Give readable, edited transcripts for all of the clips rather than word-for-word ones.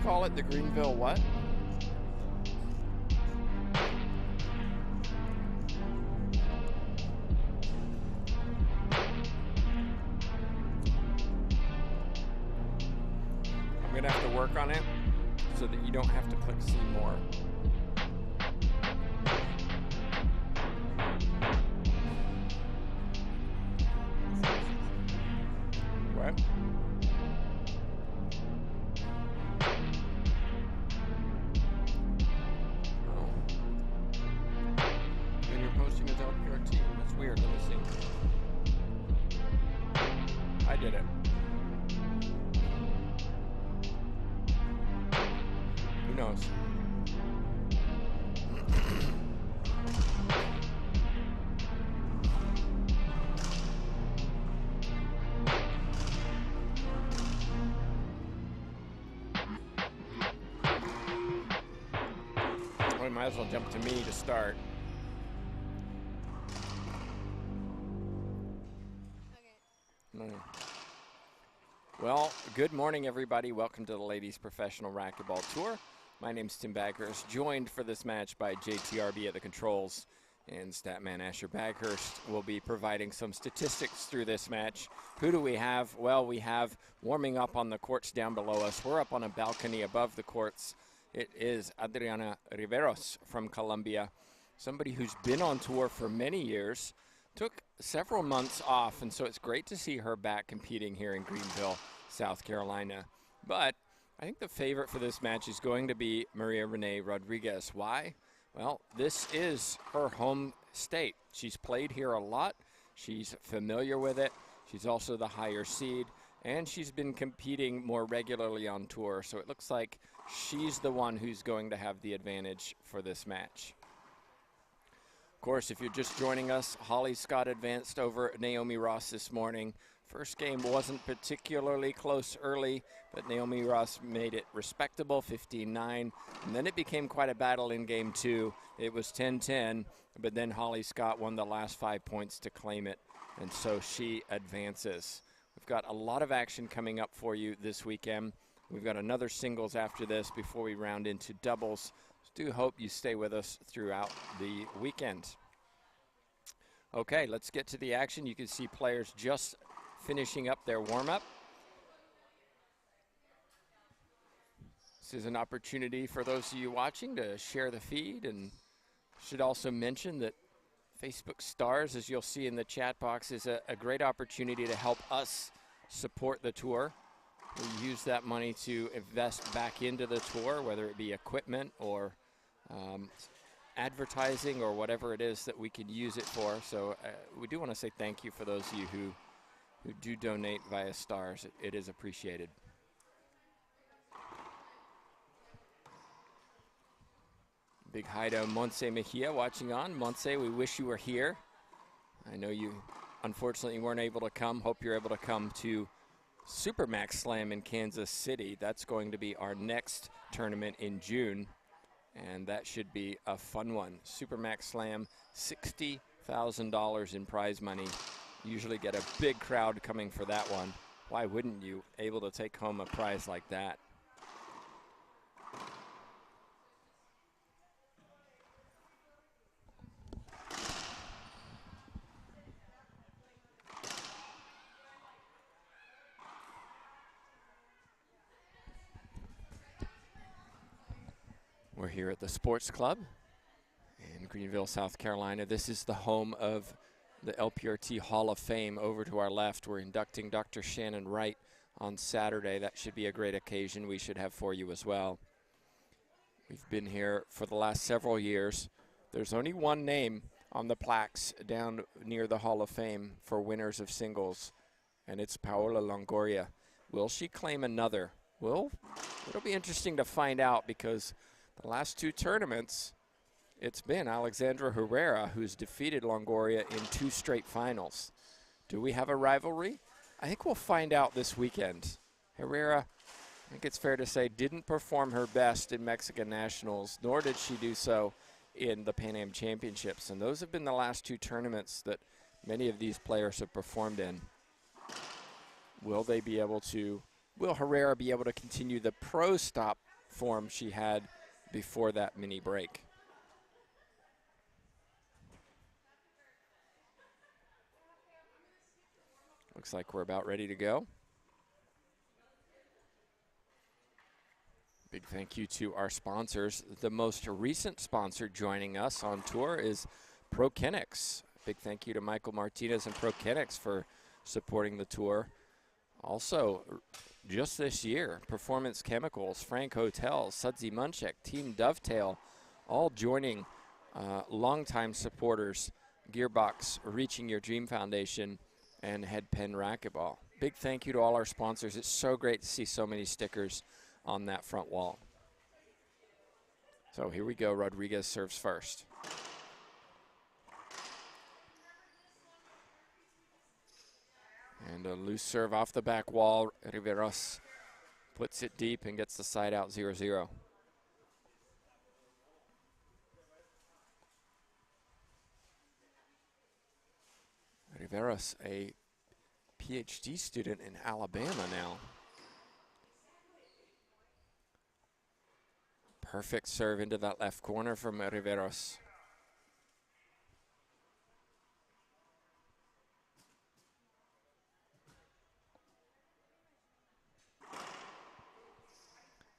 call it? The Greenville what? I'm gonna have to work on it so that you don't have to click see more. What? Oh. And you're posting as LPRT. That's weird. Let me see. I did it. Who knows? We might as well jump to me to start. Okay. Well, good morning, everybody. Welcome to the Ladies Professional Racquetball Tour. My name's Tim Baghurst, joined for this match by JTRB at the controls, and Statman Asher Baghurst will be providing some statistics through this match. Who do we have? Well, we have warming up on the courts down below us. We're up on a balcony above the courts. It is Adriana Riveros from Colombia, somebody who's been on tour for many years, took several months off, and so it's great to see her back competing here in Greenville, South Carolina. But I think the favorite for this match is going to be Maria Renee Rodriguez. Why? Well, this is her home state. She's played here a lot. She's familiar with it. She's also the higher seed, and she's been competing more regularly on tour, so it looks like she's the one who's going to have the advantage for this match. Of course, if you're just joining us, Holly Scott advanced over Naomi Ross this morning. First game wasn't particularly close early, but Naomi Ross made it respectable, 15-9. And then it became quite a battle in game two. It was 10-10, but then Holly Scott won the last 5 points to claim it, and so she advances. We've got a lot of action coming up for you this weekend. We've got another singles after this before we round into doubles. So do hope you stay with us throughout the weekend. Okay, let's get to the action. You can see players just finishing up their warm-up. This is an opportunity for those of you watching to share the feed, and should also mention that Facebook Stars, as you'll see in the chat box, is a great opportunity to help us support the tour. We use that money to invest back into the tour, whether it be equipment or advertising or whatever it is that we can use it for. So we do want to say thank you for those of you who do donate via Stars. It is appreciated. Big hi to Montse Mejia watching on. Montse, we wish you were here. I know you unfortunately weren't able to come. Hope you're able to come to Supermax Slam in Kansas City. That's going to be our next tournament in June, and that should be a fun one. Supermax Slam, $60,000 in prize money. Usually get a big crowd coming for that one. Why wouldn't you able to take home a prize like that? We're here at the Sports Club in Greenville, South Carolina. This is the home of the LPRT Hall of Fame. Over to our left, we're inducting Dr. Shannon Wright on Saturday. That should be a great occasion we should have for you as well. We've been here for the last several years. There's only one name on the plaques down near the Hall of Fame for winners of singles, and it's Paola Longoria. Will she claim another? Well, it'll be interesting to find out, because the last two tournaments, it's been Alexandra Herrera who's defeated Longoria in 2 straight finals. Do we have a rivalry? I think we'll find out this weekend. Herrera, I think it's fair to say, didn't perform her best in Mexican Nationals, nor did she do so in the Pan Am Championships. And those have been the last 2 tournaments that many of these players have performed in. Will Herrera be able to continue the pro stop form she had before that mini break. Looks like we're about ready to go. Big thank you to our sponsors. The most recent sponsor joining us on tour is ProKinetics. Big thank you to Michael Martinez and ProKinetics for supporting the tour. Also, just this year, Performance Chemicals, Frank Hotels, Sudsy Munchak, Team Dovetail, all joining longtime supporters, Gearbox, Reaching Your Dream Foundation, and Headpen Racquetball. Big thank you to all our sponsors. It's so great to see so many stickers on that front wall. So here we go. Rodriguez serves first. And a loose serve off the back wall. Riveros puts it deep and gets the side out 0-0. Riveros, a PhD student in Alabama now. Perfect serve into that left corner from Riveros.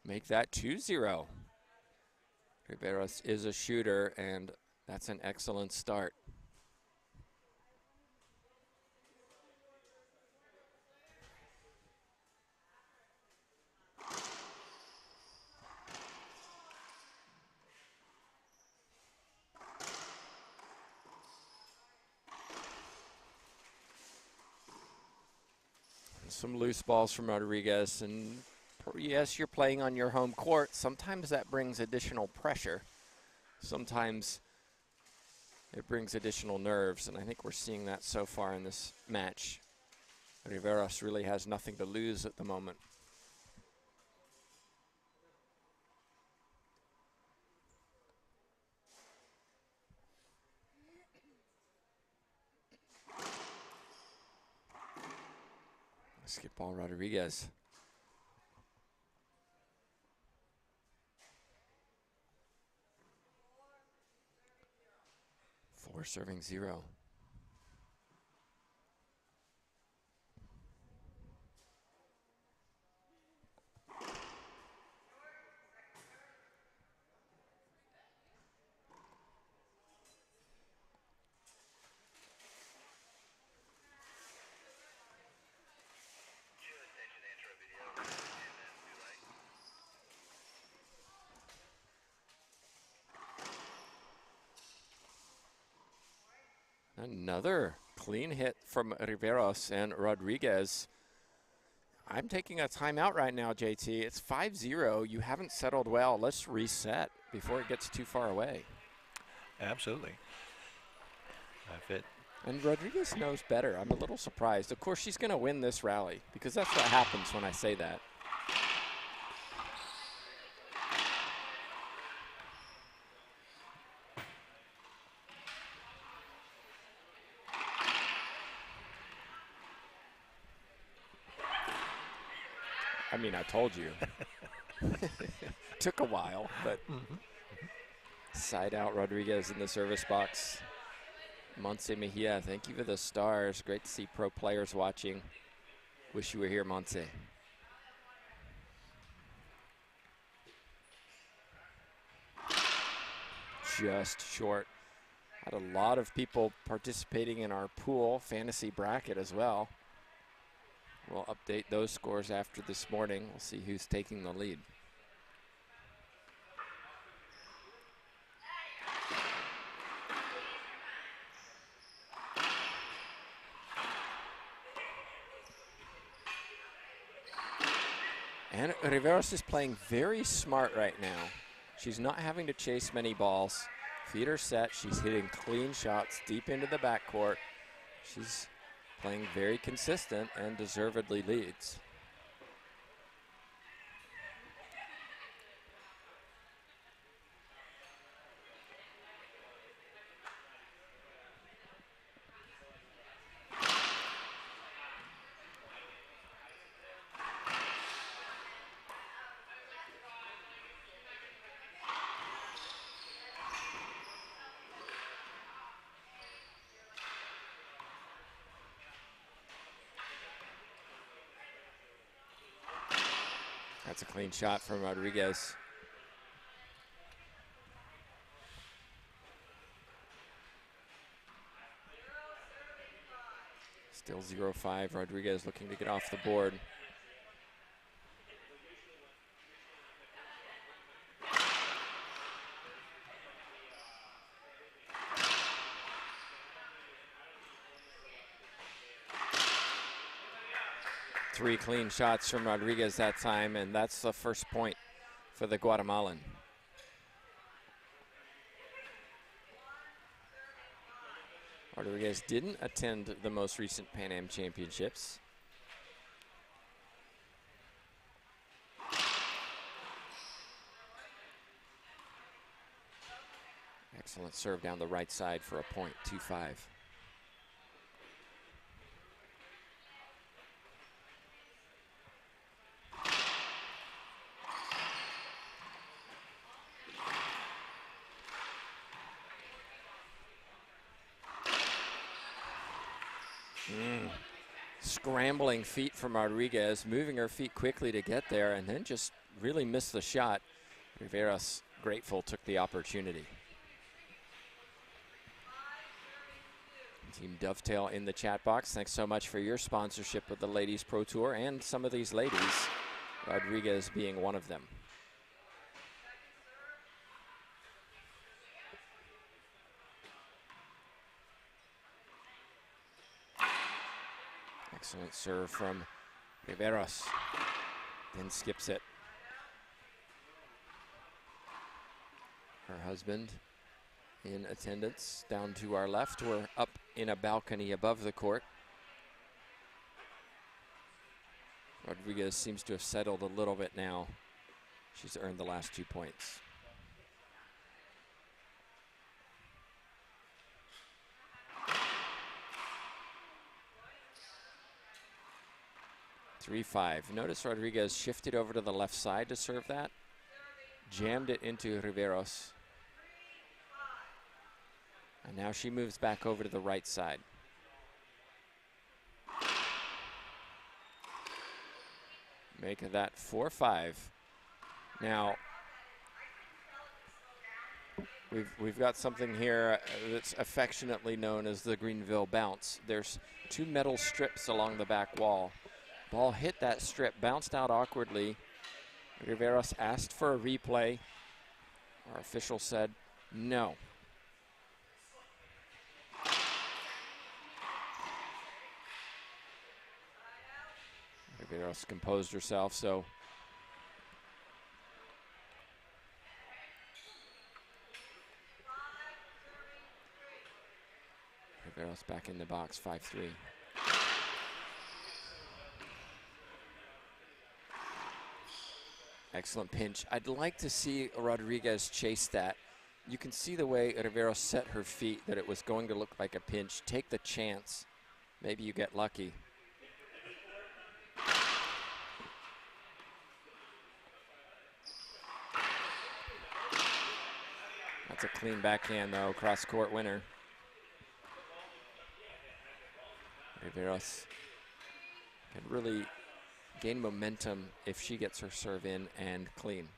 Make that 2-0. Riveros is a shooter, and that's an excellent start. Some loose balls from Rodriguez, and yes, you're playing on your home court. Sometimes that brings additional pressure. Sometimes it brings additional nerves, and I think we're seeing that so far in this match. Riveros really has nothing to lose at the moment. Basketball Rodriguez. Four serving 0. Another clean hit from Riveros, and Rodriguez. I'm taking a timeout right now, JT. It's 5-0. You haven't settled well. Let's reset before it gets too far away. Absolutely. And Rodriguez knows better. I'm a little surprised. Of course, she's going to win this rally because that's what happens when I say that. I mean, I told you. Took a while, but side out Rodriguez in the service box. Monse Mejia, thank you for the stars. Great to see pro players watching. Wish you were here, Monse. Just short. Had a lot of people participating in our pool fantasy bracket as well. We'll update those scores after this morning. We'll see who's taking the lead. And Riveros is playing very smart right now. She's not having to chase many balls. Feet are set. She's hitting clean shots deep into the backcourt. She's playing very consistent and deservedly leads. That's a clean shot from Rodriguez. Still 0-5. Rodriguez looking to get off the board. Three clean shots from Rodriguez that time, and that's the first point for the Guatemalan. Rodriguez didn't attend the most recent Pan Am Championships. Excellent serve down the right side for a point, 2-5. Scrambling feet from Rodriguez, moving her feet quickly to get there, and then just really missed the shot. Riveros, grateful, took the opportunity. Team Dovetail in the chat box, thanks so much for your sponsorship of the Ladies Pro Tour and some of these ladies, Rodriguez being one of them. Excellent serve from Riveros, then skips it. Her husband in attendance down to our left. We're up in a balcony above the court. Rodriguez seems to have settled a little bit now. She's earned the last 2 points. (3-5). Notice Rodriguez shifted over to the left side to serve that. Jammed it into Riveros. And now she moves back over to the right side. Make that 4-5. Now, we've got something here that's affectionately known as the Greenville bounce. There's 2 metal strips along the back wall. Ball hit that strip, bounced out awkwardly. Riveros asked for a replay. Our official said no. Riveros composed herself, so Riveros back in the box, 5-3. Excellent pinch. I'd like to see Rodriguez chase that. You can see the way Riveros set her feet that it was going to look like a pinch. Take the chance. Maybe you get lucky. That's a clean backhand, though. Cross-court winner. Riveros can really gain momentum if she gets her serve in and clean.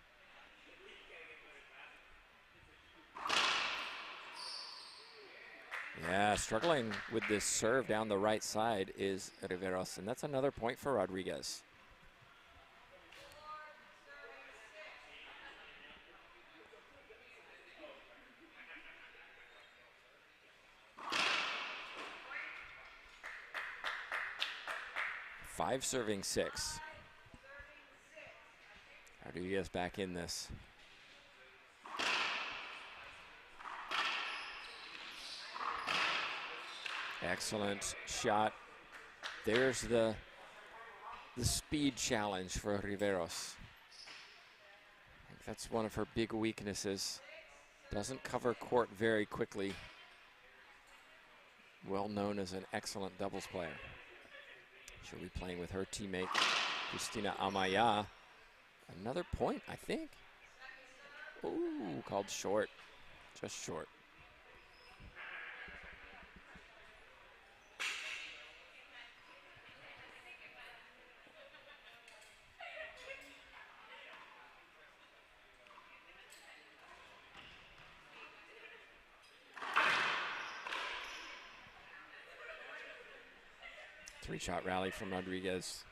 Yeah, struggling with this serve down the right side is Riveros, and that's another point for Rodriguez. Five serving 6. Rodriguez back in this. Excellent shot. There's the speed challenge for Riveros. I think that's one of her big weaknesses. Doesn't cover court very quickly. Well known as an excellent doubles player. She'll be playing with her teammate, Cristina Amaya. Another point, I think. Ooh, called short. Just short. Three-shot rally from Rodriguez.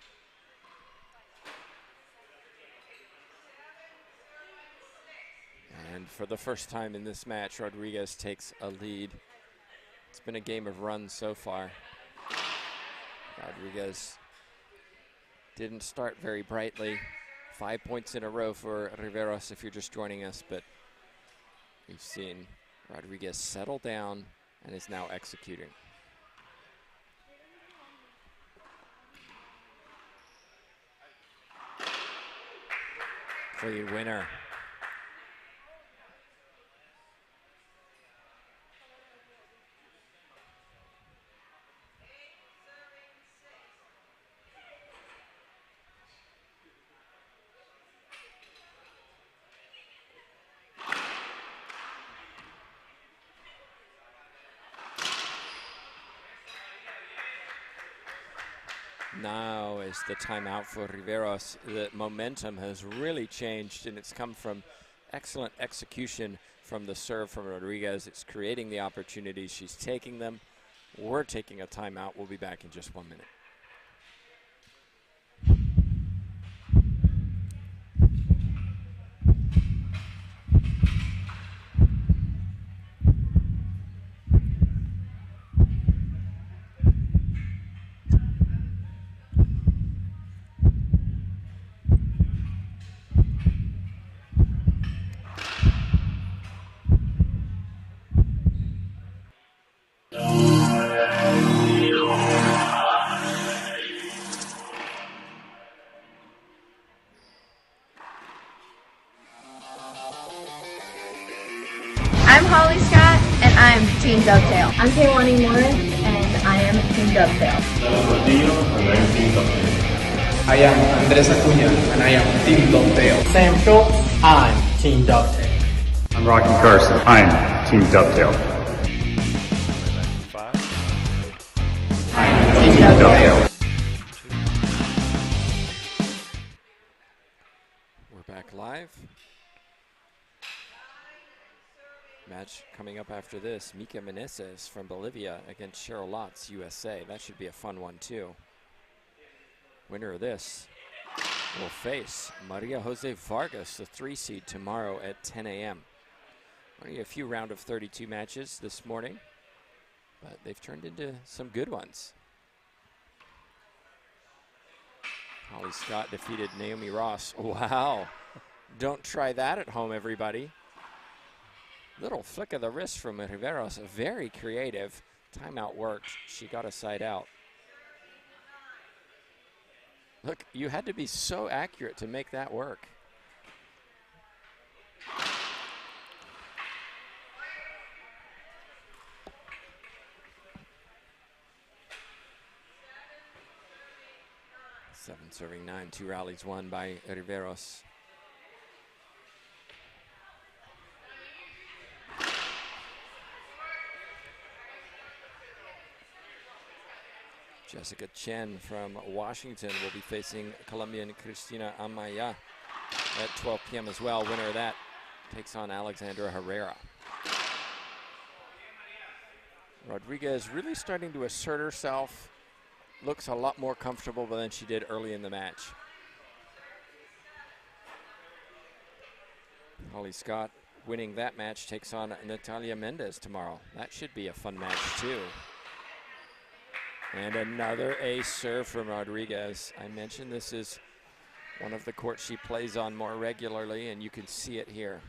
And for the first time in this match, Rodriguez takes a lead. It's been a game of runs so far. Rodriguez didn't start very brightly. 5 points in a row for Riveros if you're just joining us, but we've seen Rodriguez settle down and is now executing. Clean winner. Now is the timeout for Riveros. The momentum has really changed, and it's come from excellent execution from the serve from Rodriguez. It's creating the opportunities. She's taking them. We're taking a timeout. We'll be back in just 1 minute. I'm Holly Scott, and I'm Team Dovetail. I'm Kaylani Morin, and I am Team Dovetail. And I'm Team Dovetail. I am Andres Acuña, and I am Team Dovetail. Sam Schultz, I'm Team Dovetail. I'm Rocky Carson. I'm Team Dovetail. I'm Team Dovetail. We're back live. Match coming up after this, Mika Meneses from Bolivia against Cheryl Lotz, USA. That should be a fun one too. Winner of this will face Maria Jose Vargas, the 3 seed, tomorrow at 10 a.m. Only a few round of 32 matches this morning, but they've turned into some good ones. Holly Scott defeated Naomi Ross. Wow. Don't try that at home, everybody. Little flick of the wrist from Riveros, very creative. Timeout worked. She got a side out. Look, you had to be so accurate to make that work. Seven serving 9, 2 rallies won by Riveros. Jessica Chen from Washington will be facing Colombian Cristina Amaya at 12 p.m. as well. Winner of that takes on Alexandra Herrera. Rodriguez really starting to assert herself. Looks a lot more comfortable than she did early in the match. Holly Scott winning that match takes on Natalia Mendez tomorrow. That should be a fun match too. And another ace serve from Rodriguez. I mentioned this is one of the courts she plays on more regularly, and you can see it here.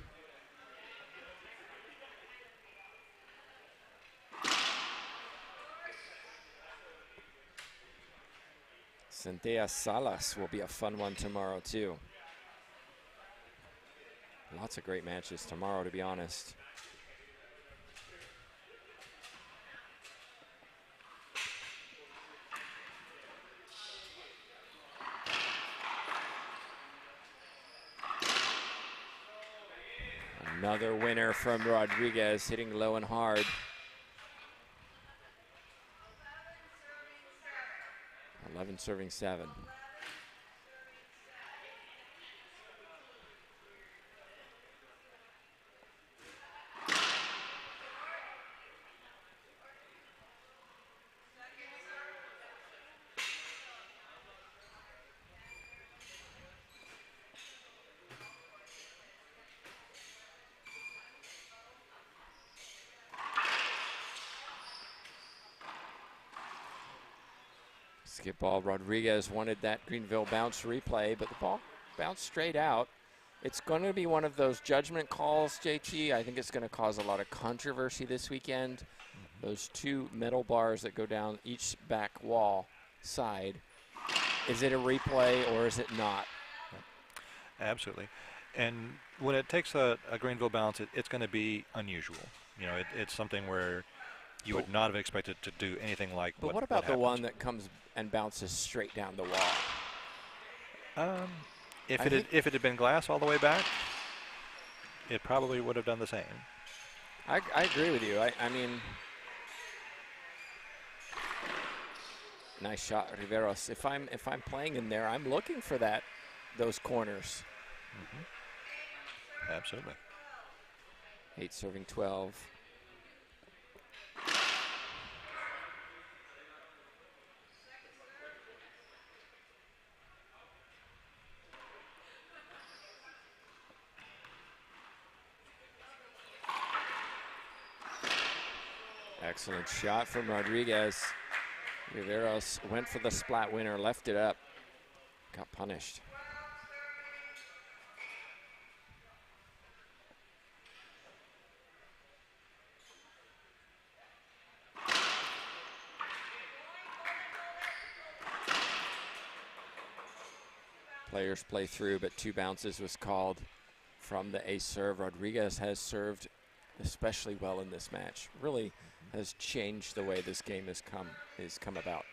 Cynthia Salas will be a fun one tomorrow too. Lots of great matches tomorrow, to be honest. Another winner from Rodriguez, hitting low and hard. Serving 7. Basketball. Rodriguez wanted that Greenville bounce replay, but the ball bounced straight out. It's going to be one of those judgment calls, JT. I think it's going to cause a lot of controversy this weekend. Those two metal bars that go down each back wall side. Is it a replay or is it not? Absolutely. And when it takes a Greenville bounce, it's going to be unusual. It's something where you would not have expected to do anything like but what about the one that comes and bounces straight down the wall? If it had been glass all the way back, it probably would have done the same. I agree with you. I mean, nice shot, Riveros. If I'm playing in there, I'm looking for those corners. Absolutely. 8 serving 12. Excellent shot from Rodriguez. Riveros went for the splat winner, left it up, got punished. Players play through, but 2 bounces was called from the ace serve. Rodriguez has served especially well in this match. Really has changed the way this game has come about.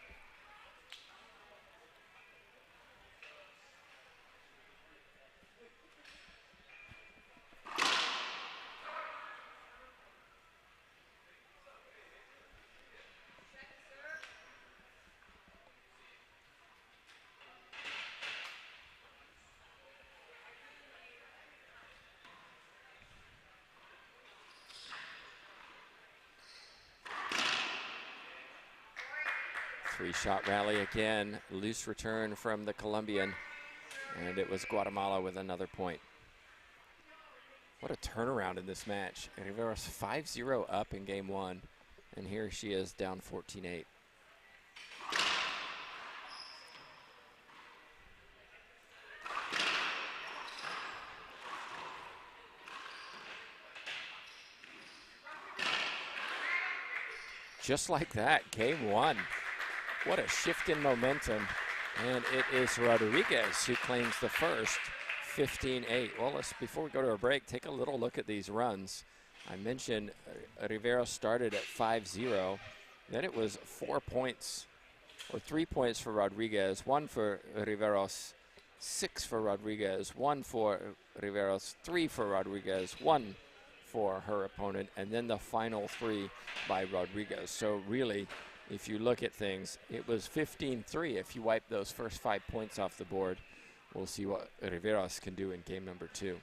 Three-shot rally again, loose return from the Colombian, and it was Guatemala with another point. What a turnaround in this match. Riveros 5-0 up in game 1, and here she is down 14-8. Just like that, game 1. What a shift in momentum. And it is Rodriguez who claims the first, 15-8. Well, before we go to a break, take a little look at these runs. I mentioned Riveros started at 5-0. Then it was 4 points, or 3 points for Rodriguez, 1 for Riveros, 6 for Rodriguez, 1 for Riveros, 3 for Rodriguez, 1 for her opponent, and then the final 3 by Rodriguez. So really, if you look at things, it was 15-3 if you wipe those first 5 points off the board. We'll see what Riveros can do in game number 2.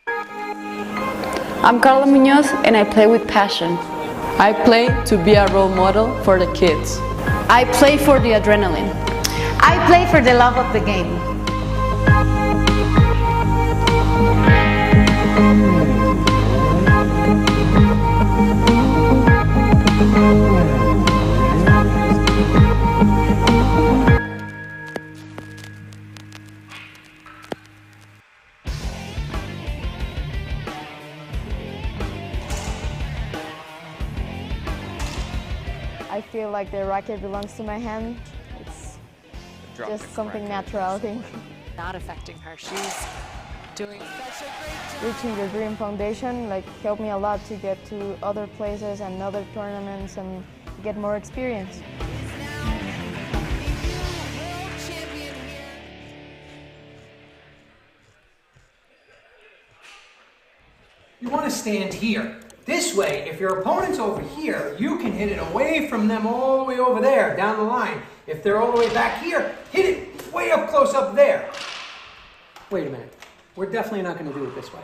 I'm Carla Munoz and I play with passion. I play to be a role model for the kids. I play for the adrenaline. I play for the love of the game. I feel like the racket belongs to my hand. It's just something natural, I think. Not affecting her. She's doing such a great job. Reaching the Dream Foundation helped me a lot to get to other places and other tournaments and get more experience. You want to stand here. This way, if your opponent's over here, you can hit it away from them all the way over there, down the line. If they're all the way back here, hit it way up close up there. Wait a minute. We're definitely not going to do it this way.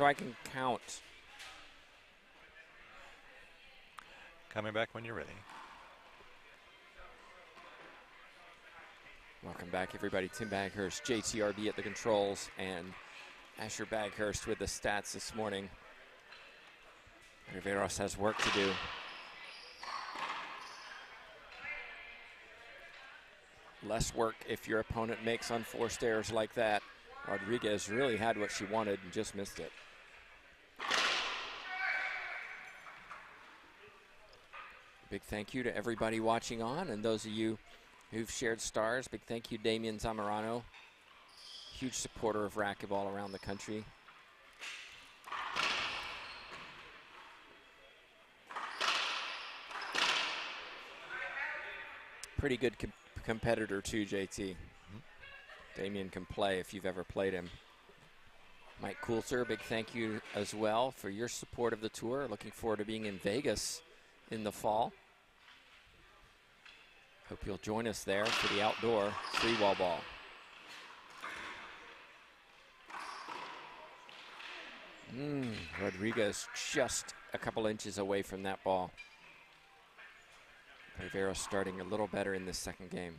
I can count. Coming back when you're ready. Welcome back, everybody. Tim Baghurst, JTRB at the controls, and Asher Baghurst with the stats this morning. Riveros has work to do. Less work if your opponent makes unforced errors like that. Rodriguez really had what she wanted and just missed it. Big thank you to everybody watching on, and those of you who've shared stars. Big thank you, Damian Zamorano, huge supporter of racquetball around the country. Pretty good competitor too, JT. Damian can play if you've ever played him. Mike Coulter, big thank you as well for your support of the tour. Looking forward to being in Vegas in the fall. Hope you'll join us there for the outdoor free-wall ball. Rodriguez just a couple inches away from that ball. Riveros starting a little better in this second game.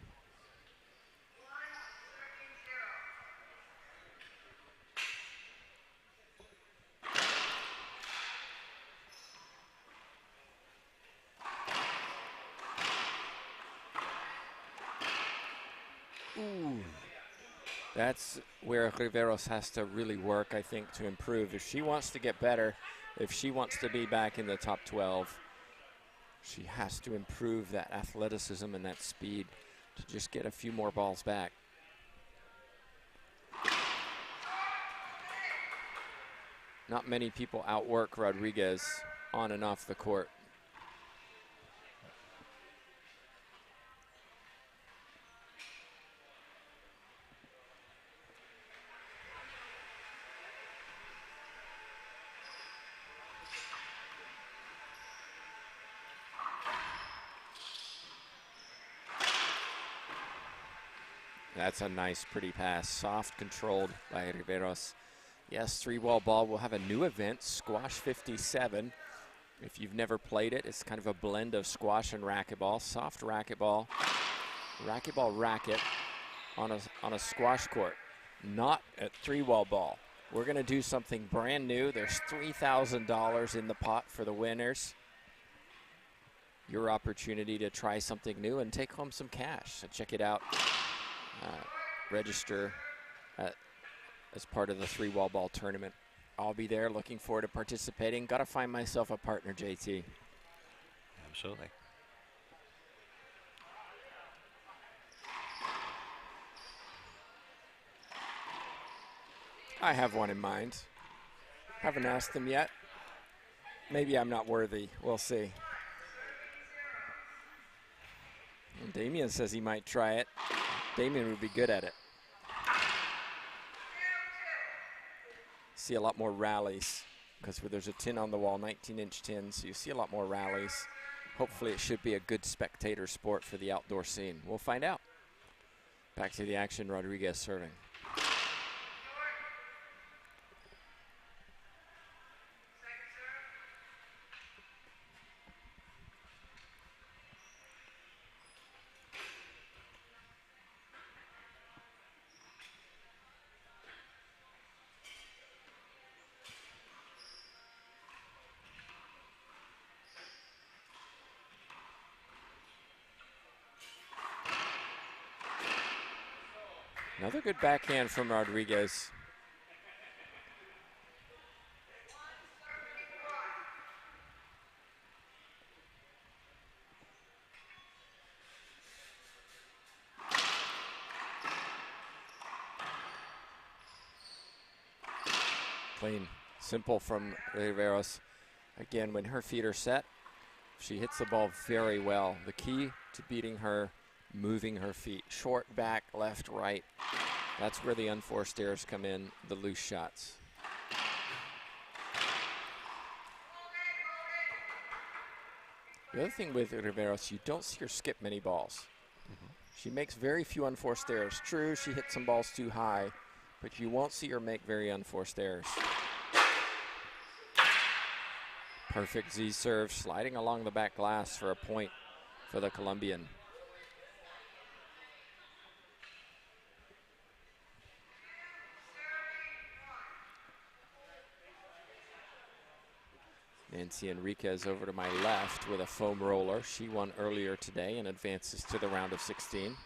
Ooh. That's where Riveros has to really work, I think, to improve. If she wants to get better, if she wants to be back in the top 12, she has to improve that athleticism and that speed to just get a few more balls back. Not many people outwork Rodriguez on and off the court. That's a nice, pretty pass. Soft, controlled by Riveros. Yes, three-wall ball will have a new event, Squash 57. If you've never played it, it's kind of a blend of squash and racquetball. Soft racquetball racket on a squash court, not at three-wall ball. We're going to do something brand new. There's $3,000 in the pot for the winners. Your opportunity to try something new and take home some cash. So check it out. Register as part of the three-wall ball tournament. I'll be there, looking forward to participating. Got to find myself a partner, JT. Absolutely. I have one in mind. Haven't asked them yet. Maybe I'm not worthy. We'll see. And Damian says he might try it. Damian would be good at it. See a lot more rallies because there's a tin on the wall, 19-inch tin, so you see a lot more rallies. Hopefully it should be a good spectator sport for the outdoor scene. We'll find out. Back to the action, Rodriguez serving. Another good backhand from Rodriguez. Clean, simple from Riveros. Again, when her feet are set, she hits the ball very well. The key to beating her, moving her feet. Short, back, left, right. That's where the unforced errors come in, the loose shots. The other thing with Riveros, you don't see her skip many balls. She makes very few unforced errors. True, she hits some balls too high, but you won't see her make very unforced errors. Perfect Z serve, sliding along the back glass for a point for the Colombian. Nancy Enriquez over to my left with a foam roller. She won earlier today and advances to the round of 16.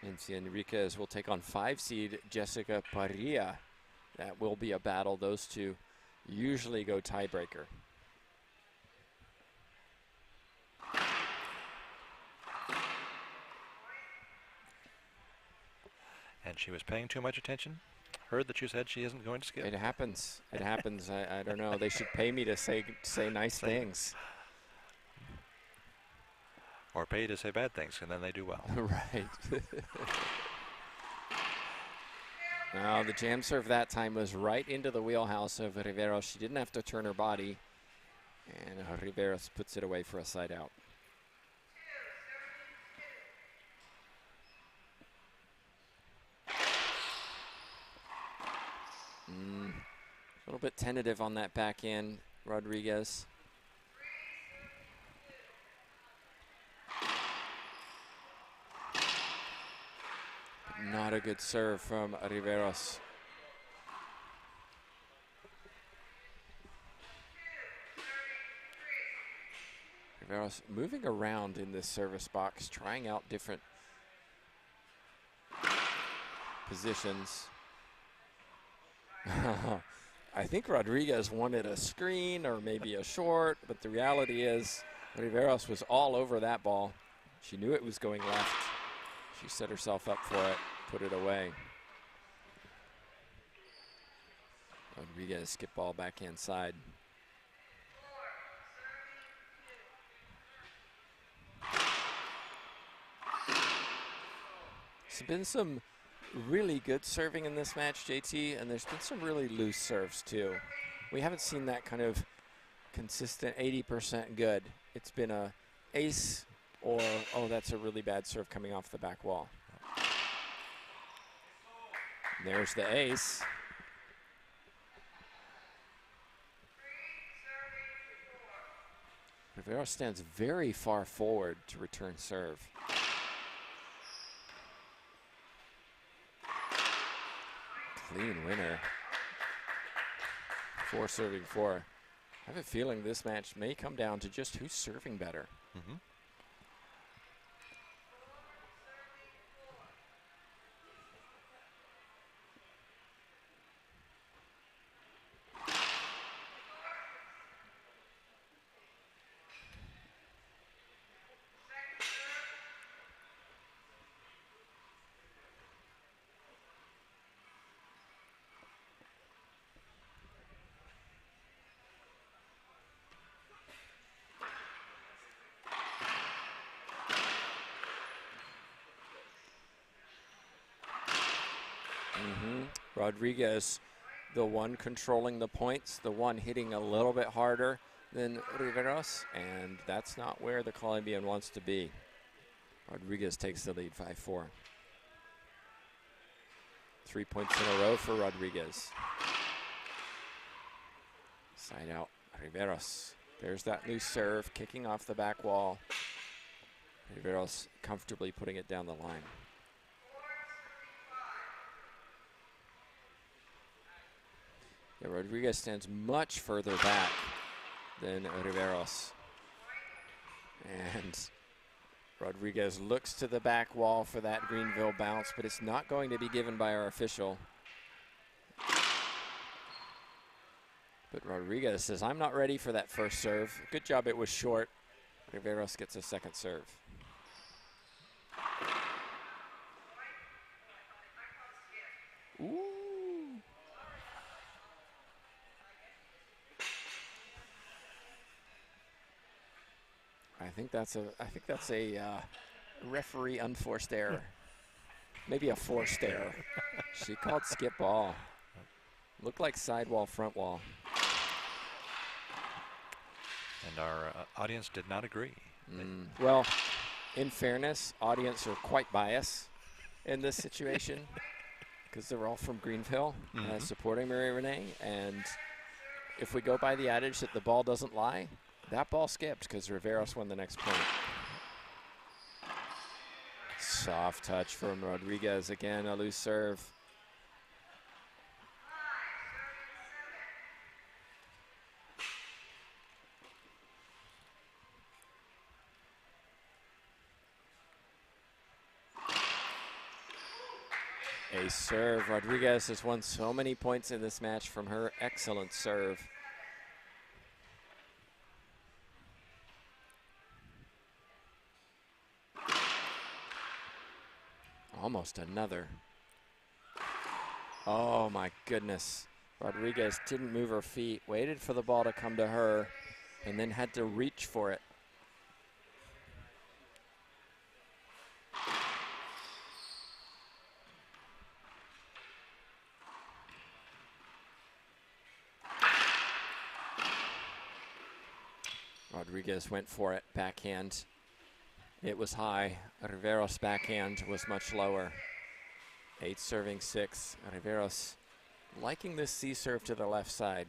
Nancy Enriquez will take on 5-seed Jessica Parilla. That will be a battle. Those two usually go tiebreaker. And she was paying too much attention. Heard that you said she isn't going to skip. It happens. It happens. I don't know. They should pay me to say nice things. Or pay to say bad things, and then they do well. Right. Now the jam serve that time was right into the wheelhouse of Riveros. She didn't have to turn her body, and Riveros puts it away for a side out. A little bit tentative on that back end, Rodriguez. Not a good serve from Riveros. Riveros moving around in this service box, trying out different positions. I think Rodriguez wanted a screen or maybe a short, but the reality is Riveros was all over that ball. She knew it was going left. She set herself up for it, put it away. Rodriguez skip ball backhand side. There's been some really good serving in this match, JT, and there's been some really loose serves too. We haven't seen that kind of consistent 80% good. It's been a ace or, oh, that's a really bad serve coming off the back wall. There's the ace. Rivera stands very far forward to return serve. Clean winner. 4 serving 4. I have a feeling this match may come down to just who's serving better. Mm-hmm. Rodriguez, the one controlling the points, the one hitting a little bit harder than Riveros, and that's not where the Colombian wants to be. Rodriguez takes the lead, 5-4. 3 points in a row for Rodriguez. Side out, Riveros. There's that loose serve, kicking off the back wall. Riveros comfortably putting it down the line. Yeah, Rodriguez stands much further back than Riveros. And Rodriguez looks to the back wall for that Greenville bounce, but it's not going to be given by our official. But Rodriguez says, I'm not ready for that first serve. Good job, it was short. Riveros gets a second serve. Ooh. I think that's a referee unforced error. Maybe a forced error. She called skip ball. Looked like sidewall, front wall. And our audience did not agree. Well, In fairness, audience are quite biased in this situation because they're all from Greenville supporting Marie Renee. And if we go by the adage that the ball doesn't lie, that ball skipped because Riveros won the next point. Soft touch from Rodriguez. Again, a loose serve. A serve. Rodriguez has won so many points in this match from her excellent serve. Almost another. Oh my goodness. Rodriguez didn't move her feet, waited for the ball to come to her, and then had to reach for it. Rodriguez went for it, backhand. It was high. Riveros' backhand was much lower. 8 serving 6. Riveros liking this C serve to the left side,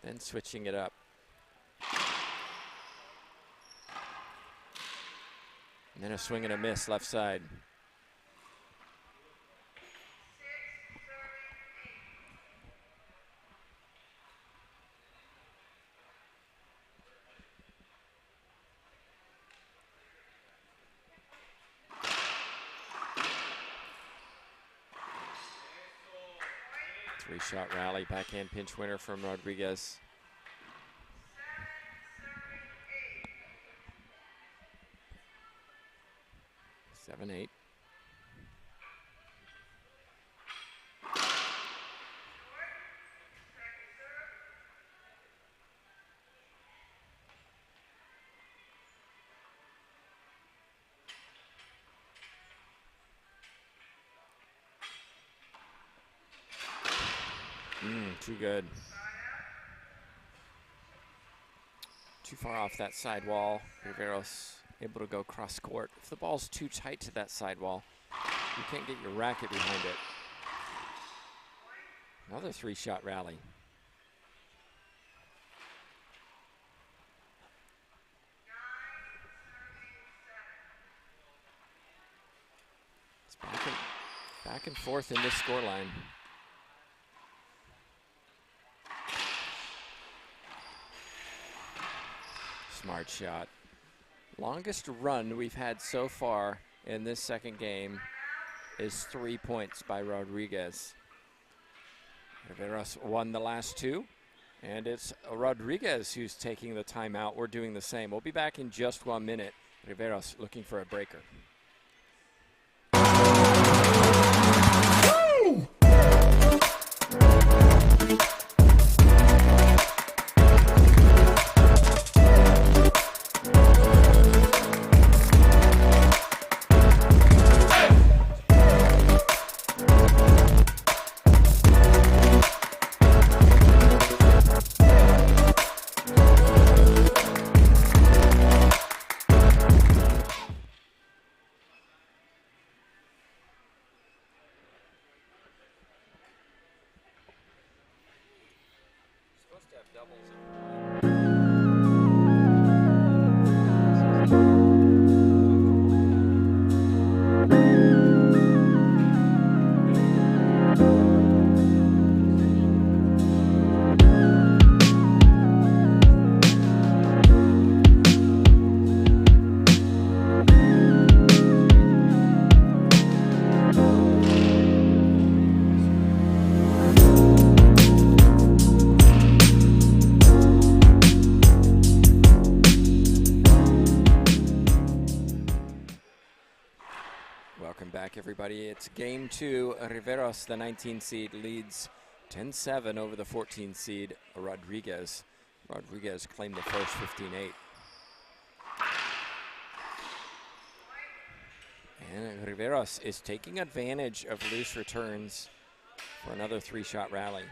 then switching it up. And then a swing and a miss left side. Three-shot rally, backhand pinch winner from Rodriguez. Seven, 8. Too good. Too far off that sidewall. Riveros able to go cross court. If the ball's too tight to that sidewall, you can't get your racket behind it. Another 3-shot rally. It's back and forth in this scoreline. Smart shot. Longest run we've had so far in this second game is 3 points by Rodriguez. Riveros won the last 2, and it's Rodriguez who's taking the timeout. We're doing the same. We'll be back in just 1 minute. Riveros looking for a breaker. Everybody, it's game 2. Riveros, the 19 seed, leads 10-7 over the 14 seed Rodriguez. Rodriguez claimed the first 15-8. And Riveros is taking advantage of loose returns for another 3-shot rally.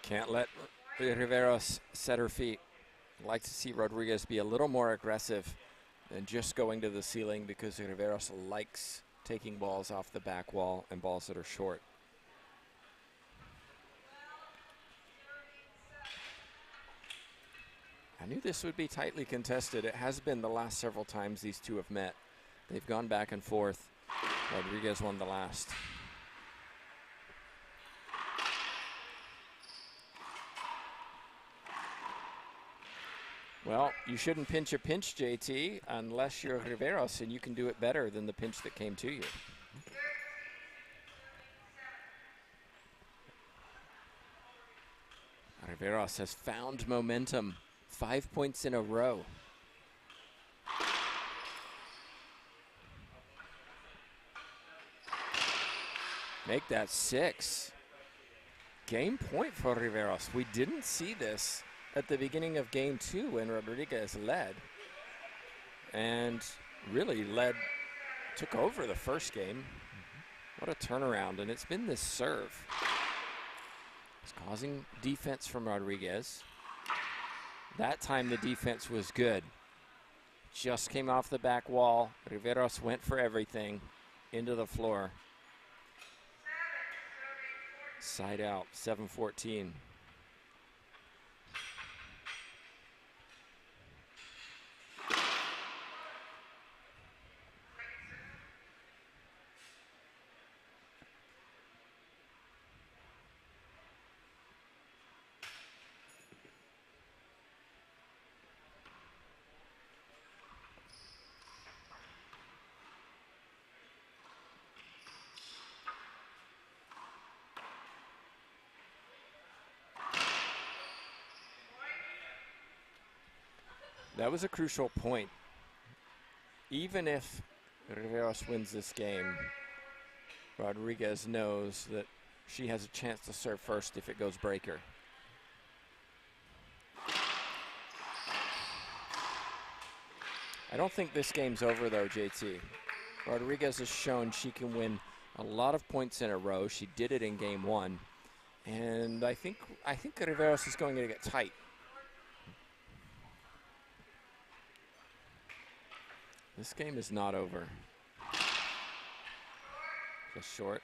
Can't let Riveros set her feet. I'd like to see Rodriguez be a little more aggressive than just going to the ceiling, because Riveros likes taking balls off the back wall and balls that are short. I knew this would be tightly contested. It has been the last several times these two have met. They've gone back and forth. Rodriguez won the last. Well, you shouldn't pinch a pinch, JT, unless you're Riveros, and you can do it better than the pinch that came to you. Riveros has found momentum. 5 points in a row. Make that 6. Game point for Riveros. We didn't see this at the beginning of game 2 when Rodriguez led. And really took over the first game. What a turnaround, and it's been this serve. It's causing defense from Rodriguez. That time the defense was good. Just came off the back wall. Riveros went for everything into the floor. Side out, 7-14. That was a crucial point. Even if Riveros wins this game, Rodriguez knows that she has a chance to serve first if it goes breaker. I don't think this game's over though, JT. Rodriguez has shown she can win a lot of points in a row. She did it in game 1. And I think Riveros is going to get tight. This game is not over. Just short.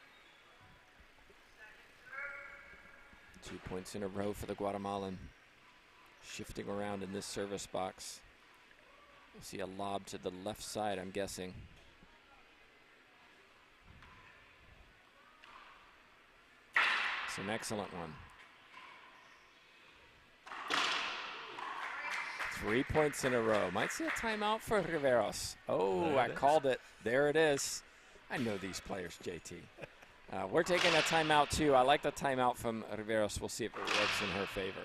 2 points in a row for the Guatemalan. Shifting around in this service box. We'll see a lob to the left side, I'm guessing. It's an excellent one. 3 points in a row. Might see a timeout for Riveros. Oh, I called it. There it is. I know these players, JT. We're taking a timeout too. I like the timeout from Riveros. We'll see if it works in her favor.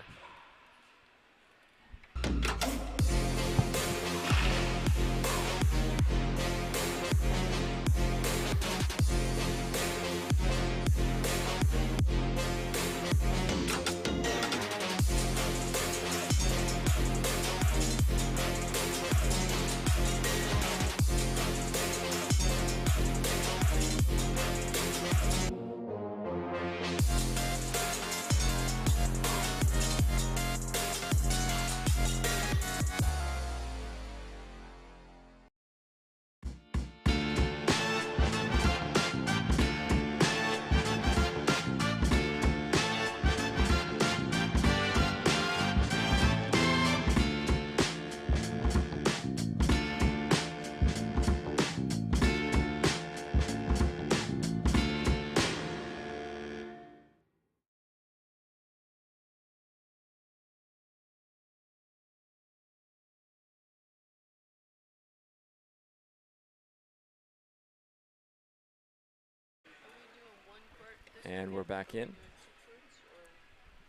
And we're back in.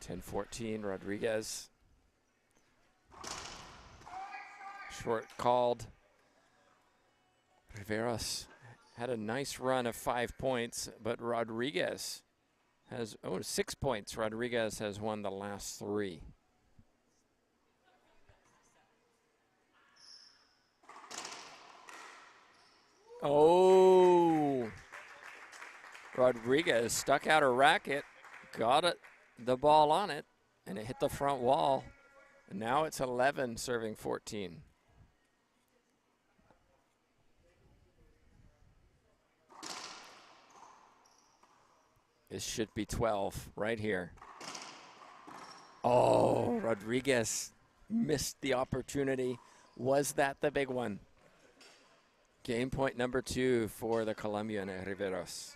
10-14, Rodriguez. Short called. Riveros had a nice run of 5 points, but Rodriguez has 6 points. Rodriguez has won the last 3. Oh! Rodriguez stuck out her racket, got the ball on it, and it hit the front wall. And now it's 11 serving 14. This should be 12 right here. Oh, Rodriguez missed the opportunity. Was that the big one? Game point number 2 for the Colombian Riveros.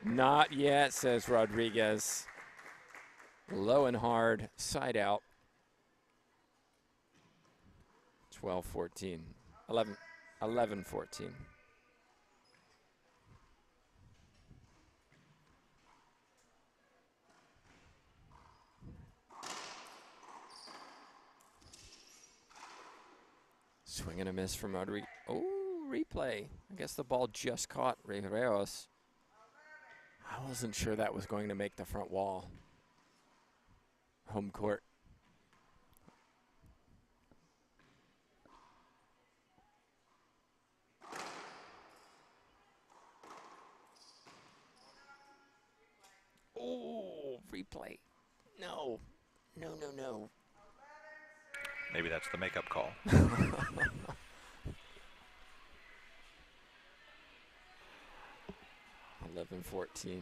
Not yet, says Rodriguez. Low and hard, side out. 12-14, 11-14. Swing and a miss from Rodriguez. Oh, replay. I guess the ball just caught Riveros. I wasn't sure that was going to make the front wall. Home court. Oh, replay. No. No, no, no. Maybe that's the makeup call. 11-14.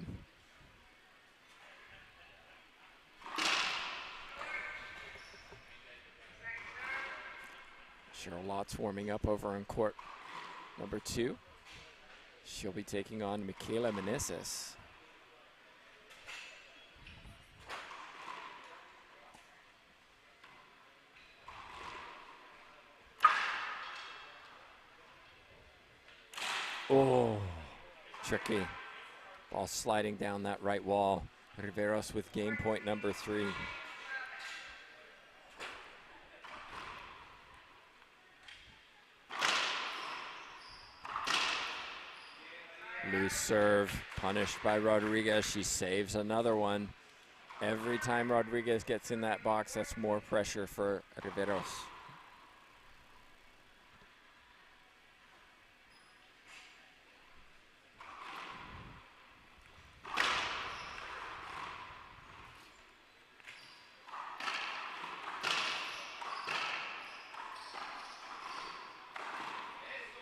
Cheryl Lott's warming up over on court number 2. She'll be taking on Michaela Meneses. Oh, tricky. Ball sliding down that right wall. Riveros with game point number 3. Loose serve, punished by Rodriguez. She saves another one. Every time Rodriguez gets in that box, that's more pressure for Riveros.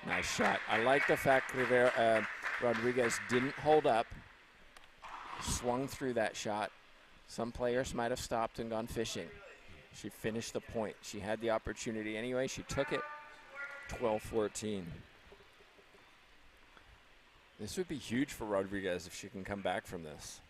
Nice shot. I like the fact Rodriguez didn't hold up, swung through that shot. Some players might have stopped and gone fishing. She finished the point. She had the opportunity anyway. She took it. 12-14. This would be huge for Rodriguez if she can come back from this.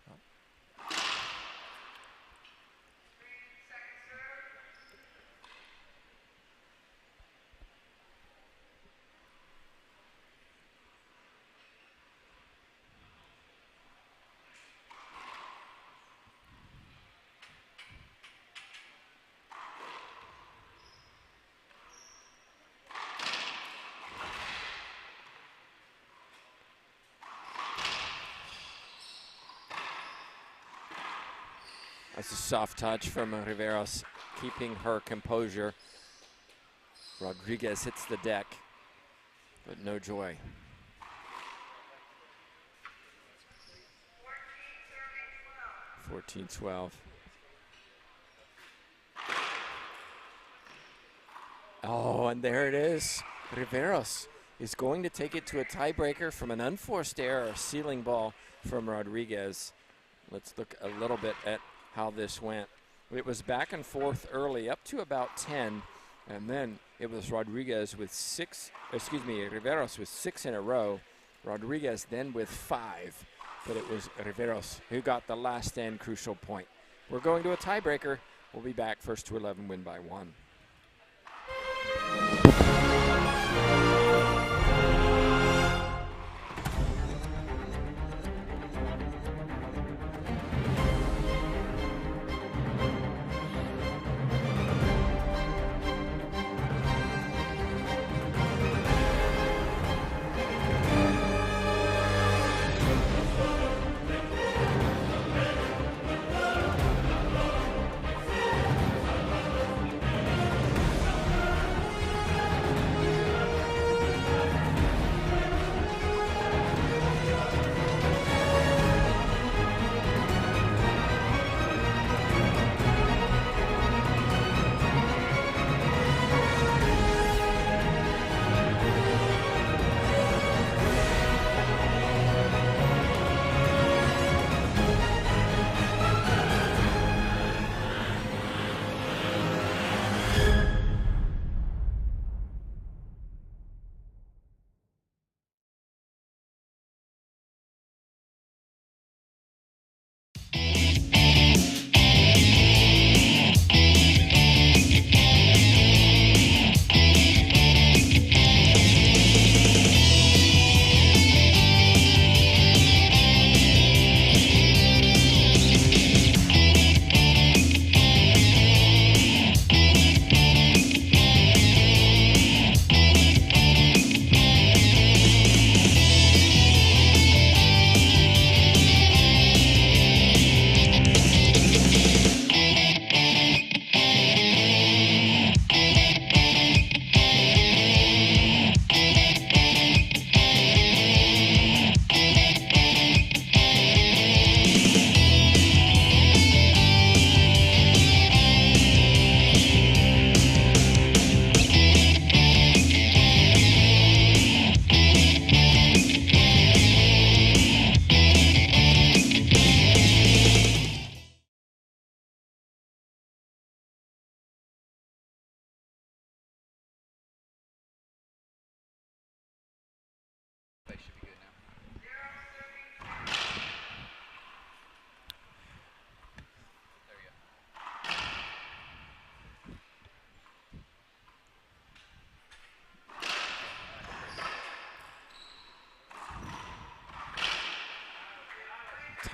That's a soft touch from Riveros, keeping her composure. Rodriguez hits the deck, but no joy. (14-12). Oh, and there it is. Riveros is going to take it to a tiebreaker from an unforced error, a ceiling ball from Rodriguez. Let's look a little bit at how this went. It was back and forth early, up to about 10, and then it was Rodriguez with Riveros with 6 in a row. Rodriguez then with 5, but it was Riveros who got the last stand crucial point. We're going to a tiebreaker. We'll be back. First to 11 win by 1.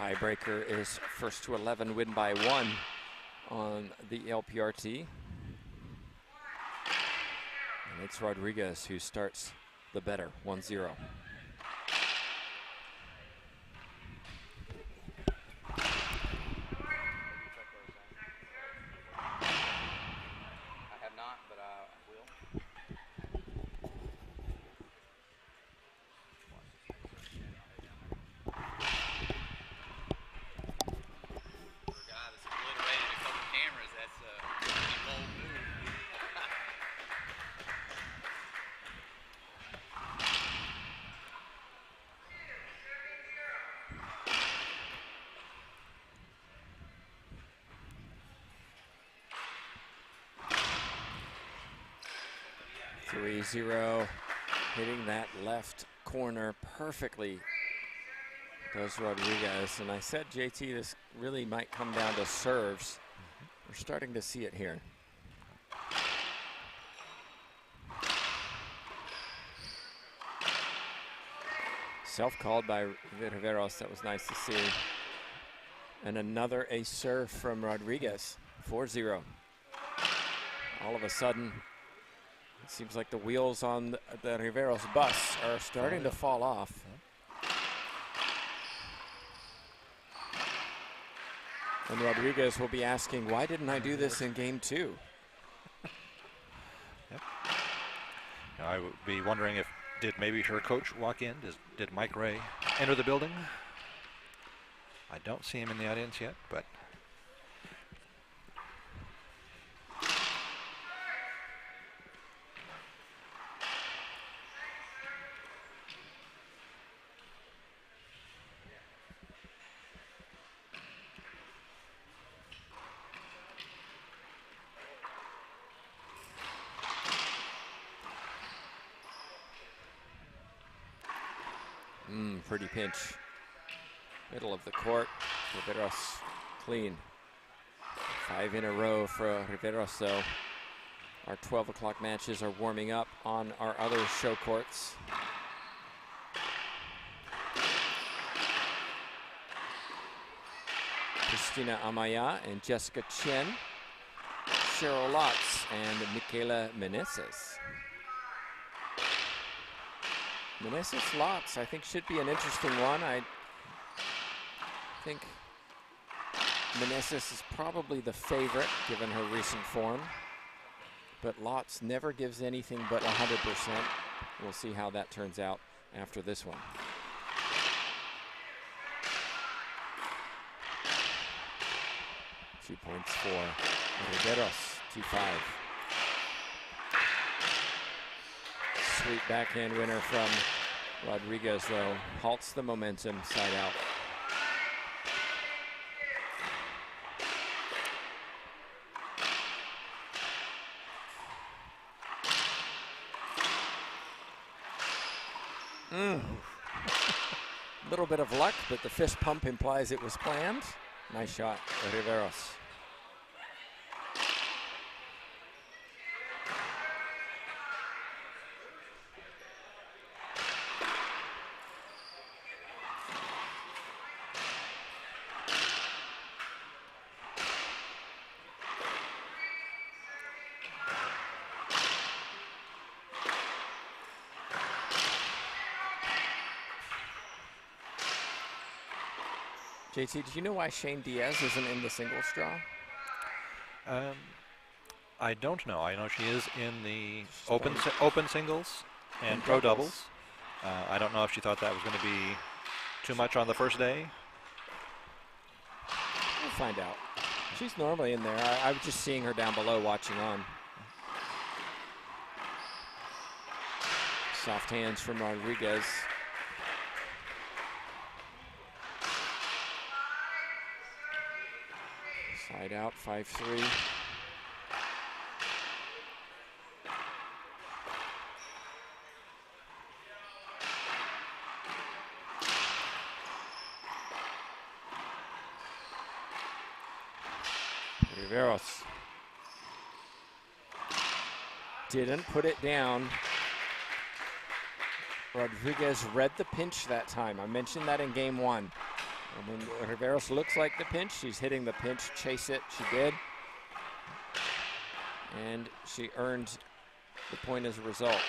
Tiebreaker is first to 11, win by 1 on the LPRT. And it's Rodriguez who starts the better, 1-0. Zero, hitting that left corner perfectly does Rodriguez. And I said, JT, this really might come down to serves. We're starting to see it here. Self-called by Riveros, that was nice to see. And another ace serve from Rodriguez, 4-0. All of a sudden, it seems like the wheels on the Riveros bus are starting to fall off. And Rodriguez will be asking, why didn't I do this in game 2? Yep. Now, I would be wondering if, did maybe her coach walk in? Did Mike Ray enter the building? I don't see him in the audience yet, but. Pretty pinch. Middle of the court. Riveros clean. 5 in a row for Riveros, though. Our 12 o'clock matches are warming up on our other show courts. Christina Amaya and Jessica Chen. Cheryl Lotz and Michaela Meneses. Meneses Lotz, I think, should be an interesting one. I think Meneses is probably the favorite, given her recent form. But Lotz never gives anything but 100%. We'll see how that turns out after this one. Two points for Riveros, 2-5. Sweet backhand winner from Rodriguez, though, halts the momentum side out. A little bit of luck, but the fist pump implies it was planned. Nice shot, Riveros. JT, do you know why Shane Diaz isn't in the singles draw? I don't know. I know she is in the open singles and pro doubles. I don't know if she thought that was going to be too much on the first day. We'll find out. She's normally in there. I was just seeing her down below watching on. Soft hands from Rodriguez. Side out, 5-3. Riveros didn't put it down. Rodriguez read the pinch that time. I mentioned that in game 1. And when Riveros looks like the pinch, she's hitting the pinch, chase it, she did. And she earned the point as a result.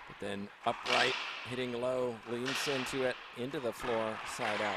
But then upright, hitting low, leans into it, into the floor, side out.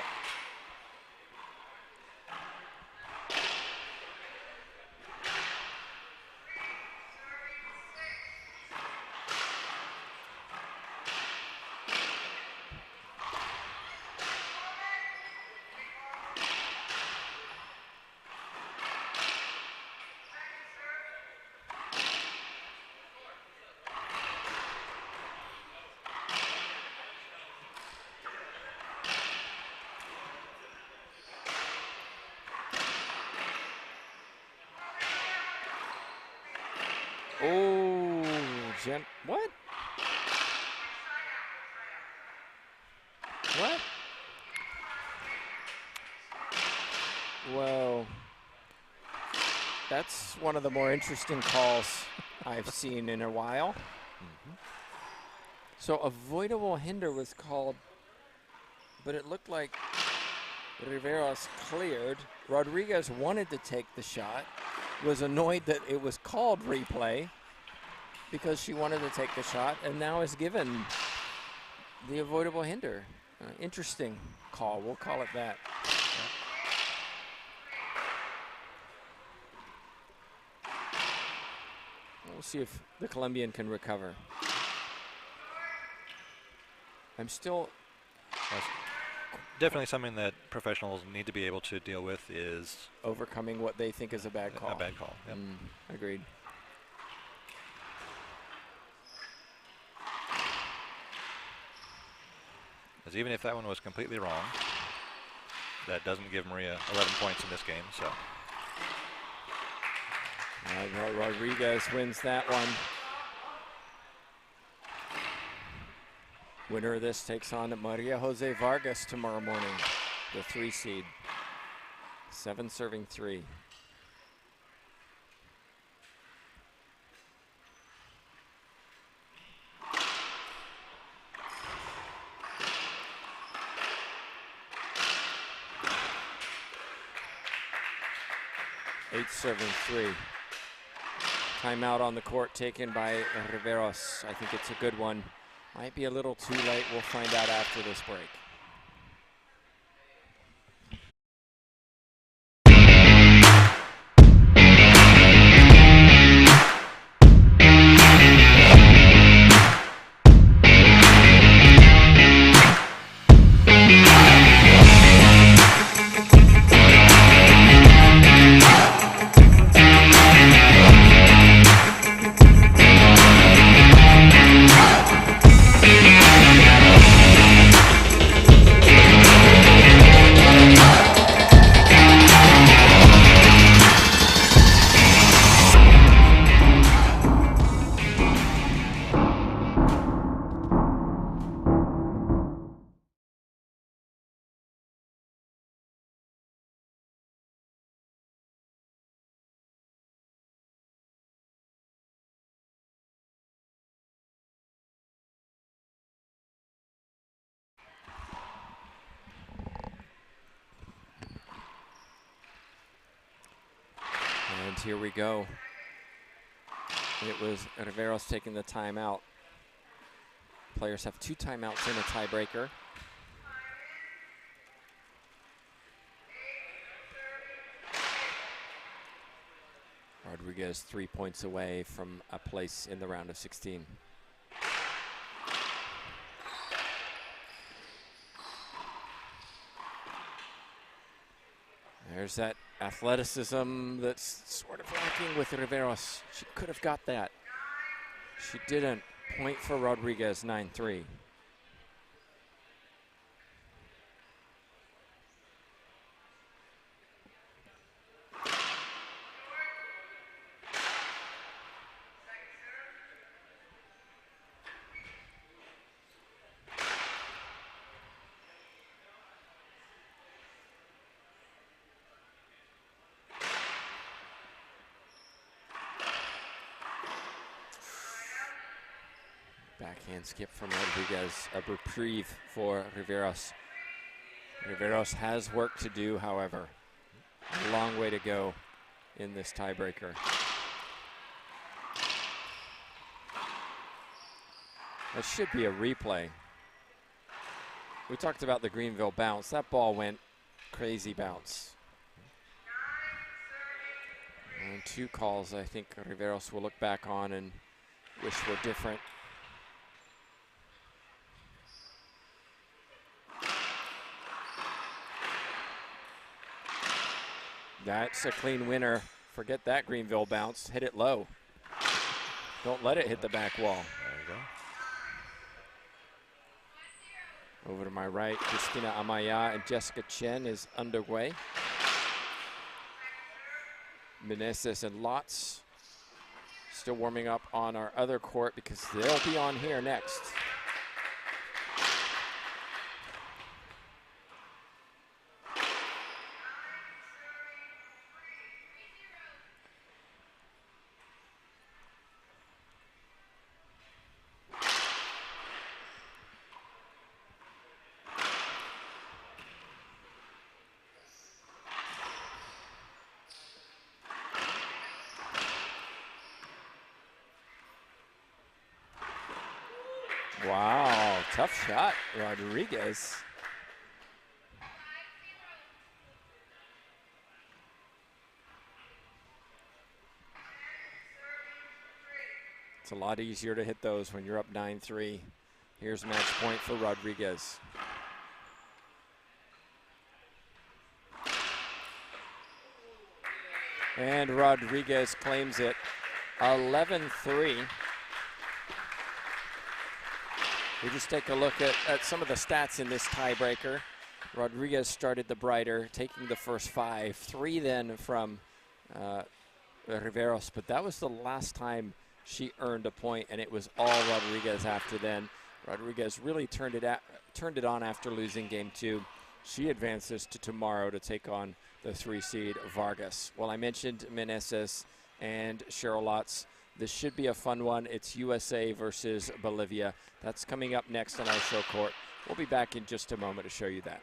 Oh, Jen, what? What? Whoa. That's one of the more interesting calls I've seen in a while. So avoidable hinder was called, but it looked like Riveros cleared. Rodriguez wanted to take the shot, was annoyed that it was called replay because she wanted to take the shot, and now is given the avoidable hinder. Interesting call, we'll call it that. We'll see if the Colombian can recover. I'm still... That's definitely something that professionals need to be able to deal with is overcoming what they think is a bad call. A bad call, yep. Agreed. Because even if that one was completely wrong, that doesn't give Maria 11 points in this game, so. Rodriguez wins that one. Winner of this takes on Maria Jose Vargas tomorrow morning, the 3 seed. 7 serving 3. Eight serving 3. Timeout on the court taken by Riveros. I think it's a good one. Might be a little too late. We'll find out after this break. And here we go. It was Riveros taking the timeout. Players have 2 timeouts in a tiebreaker. Rodriguez 3 points away from a place in the round of 16. There's that athleticism that's sort of lacking with Riveros. She could have got that. She didn't. Point for Rodriguez, 9-3. Backhand skip from Rodriguez, a reprieve for Riveros. Riveros has work to do, however. A long way to go in this tiebreaker. That should be a replay. We talked about the Greenville bounce. That ball went crazy bounce. And 2 calls I think Riveros will look back on and wish were different. That's a clean winner. Forget that Greenville bounce. Hit it low. Don't let it hit the back wall. There you go. Over to my right, Christina Amaya and Jessica Chen is underway. Meneses and Lotz still warming up on our other court because they'll be on here next. Wow, tough shot, Rodriguez. It's a lot easier to hit those when you're up 9-3. Here's match point for Rodriguez. And Rodriguez claims it, 11-3. We just take a look at some of the stats in this tiebreaker. Rodriguez started the brighter, taking the first 5. 3 then from Riveros, but that was the last time she earned a point, and it was all Rodriguez after then. Rodriguez really turned it on after losing game 2. She advances to tomorrow to take on the 3 seed Vargas. Well, I mentioned Meneses and Cheryl Lotz. This should be a fun one. It's USA versus Bolivia. That's coming up next on our show court. We'll be back in just a moment to show you that.